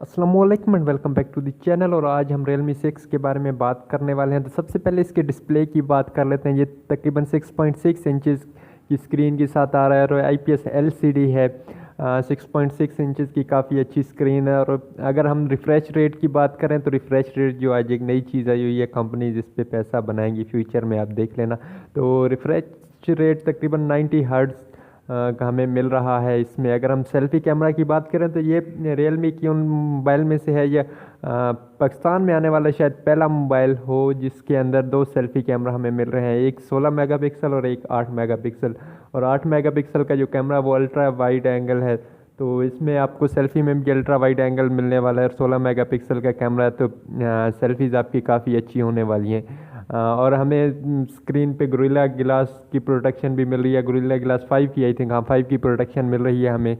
अस्सलामुअलैकुम and welcome back to the channel. और आज हम Realme 6 के बारे में बात करने वाले हैं। तो सबसे पहले इसके डिस्प्ले की बात कर लेते हैं। ये तकरीबन 6.6 इंचज़ की स्क्रीन के साथ आ रहा है और IPS LCD है। 6.6 इंचज़ की काफ़ी अच्छी स्क्रीन है। और अगर हम रिफ़्रेश रेट की बात करें तो रिफ़्रेश रेट जो आज एक नई चीज़ आई हुई है, कंपनी जिस पे पैसा बनाएंगी फ्यूचर में, आप देख लेना। तो रिफ़्रेश रेट तकरीबन 90 हर्ट्ज़ का हमें मिल रहा है इसमें। अगर हम सेल्फ़ी कैमरा की बात करें तो ये रियलमी की उन मोबाइल में से है। ये पाकिस्तान में आने वाला शायद पहला मोबाइल हो जिसके अंदर दो सेल्फ़ी कैमरा हमें मिल रहे हैं, एक 16 मेगापिक्सल और एक 8 मेगापिक्सल। और 8 मेगापिक्सल का जो कैमरा वो अल्ट्रा वाइड एंगल है, तो इसमें आपको सेल्फ़ी में भी अल्ट्रा वाइड एंगल मिलने वाला है। और 16 मेगापिक्सल का कैमरा है, तो सेल्फ़ीज़ आपकी काफ़ी अच्छी होने वाली हैं। और हमें स्क्रीन पे गोरिल्ला ग्लास की प्रोटेक्शन भी मिल रही है। गोरिल्ला ग्लास 5 की, आई थिंक, हाँ, 5 की प्रोटेक्शन मिल रही है हमें।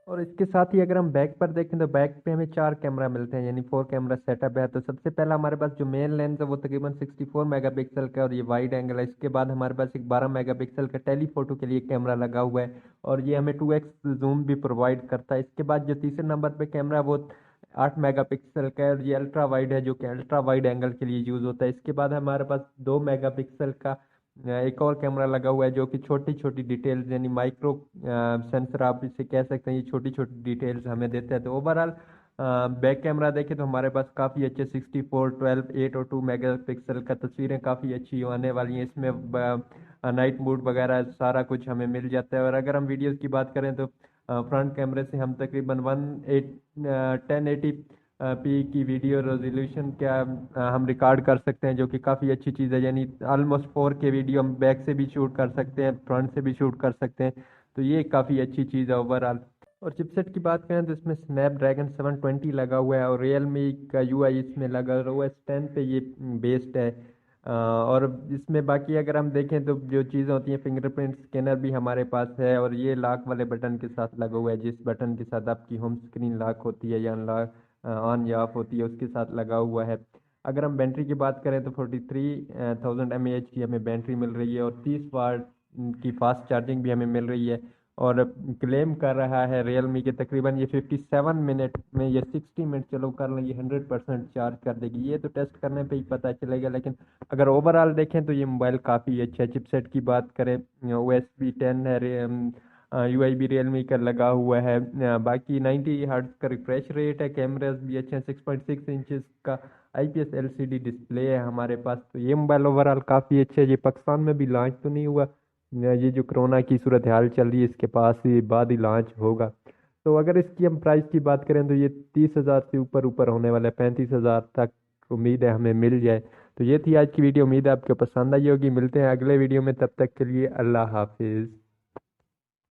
और इसके साथ ही अगर हम बैक पर देखें तो बैक पे हमें चार कैमरा मिलते हैं, यानी 4 कैमरा सेटअप है। तो सबसे पहला हमारे पास जो मेन लेंस है वो तकरीबन 64 मेगापिक्सल का और ये वाइड एंगल है। इसके बाद हमारे पास एक 12 मेगापिक्सल का टेलीफोटो के लिए कैमरा लगा हुआ है और ये हमें 2x जूम भी प्रोवाइड करता है। इसके बाद जो तीसरे नंबर पे कैमरा है वो 8 मेगापिक्सल का है और ये अल्ट्रा वाइड है, जो कि अल्ट्रा वाइड एंगल के लिए यूज़ होता है। इसके बाद हमारे पास 2 मेगापिक्सल का एक और कैमरा लगा हुआ है जो कि छोटी छोटी डिटेल्स, यानी माइक्रो सेंसर आप इसे कह सकते हैं। ये छोटी छोटी डिटेल्स हमें देते हैं। तो ओवरऑल बैक कैमरा देखें तो हमारे पास काफ़ी अच्छे 64, 12, 8 और 2 मेगापिक्सल का तस्वीरें काफ़ी अच्छी आने वाली हैं इसमें। नाइट मोड वगैरह सारा कुछ हमें मिल जाता है। और अगर हम वीडियोस की बात करें तो फ्रंट कैमरे से हम तकरीबन 1080 पी की वीडियो रेजोल्यूशन क्या हम रिकॉर्ड कर सकते हैं, जो कि काफ़ी अच्छी चीज़ है। यानी ऑलमोस्ट 4K वीडियो हम बैक से भी शूट कर सकते हैं, फ्रंट से भी शूट कर सकते हैं। तो ये काफ़ी अच्छी चीज़ है ओवरऑल। और चिपसेट की बात करें तो इसमें स्नैपड्रैगन 720 लगा हुआ है और रियलमी का यूआई इसमें लगा हुआ है। 10 पे ये बेस्ड है। और इसमें बाकी अगर हम देखें तो जो चीज़ें होती हैं, फिंगरप्रिंट स्कैनर भी हमारे पास है और ये लॉक वाले बटन के साथ लगा हुआ है। जिस बटन के साथ आपकी होम स्क्रीन लॉक होती है या अनलॉक ऑन या ऑफ होती है, उसके साथ लगा हुआ है। अगर हम बैटरी की बात करें तो 43,000 mAh की हमें बैटरी मिल रही है और 30 वाट की फास्ट चार्जिंग भी हमें मिल रही है। और क्लेम कर रहा है रियलमी के तकरीबन ये 57 मिनट में, ये 60 मिनट चलो कर लें, ये 100% चार्ज कर देगी। ये तो टेस्ट करने पे ही पता चलेगा, लेकिन अगर ओवरऑल देखें तो ये मोबाइल काफ़ी अच्छा है। चिपसेट की बात करें, OSP 10 है, यूआई भी रियलमी का लगा हुआ है। बाकी 90 हर्ट्ज का रिफ्रेश रेट है, कैमराज भी अच्छे हैं, 6.6 इंचज़ का IPS LCD डिस्प्ले है हमारे पास। तो ये मोबाइल ओवरऑल काफ़ी अच्छा है। ये पाकिस्तान में भी लॉन्च तो नहीं हुआ, ये जो कोरोना की सूरत हाल चल रही है इसके पास ही बाद ही लॉन्च होगा। तो अगर इसकी हम प्राइस की बात करें तो ये 30,000 से ऊपर ऊपर होने वाला है, 35,000 तक उम्मीद है हमें मिल जाए। तो ये थी आज की वीडियो, उम्मीद है आपको पसंद आई होगी। मिलते हैं अगले वीडियो में, तब तक के लिए अल्लाह हाफिज़।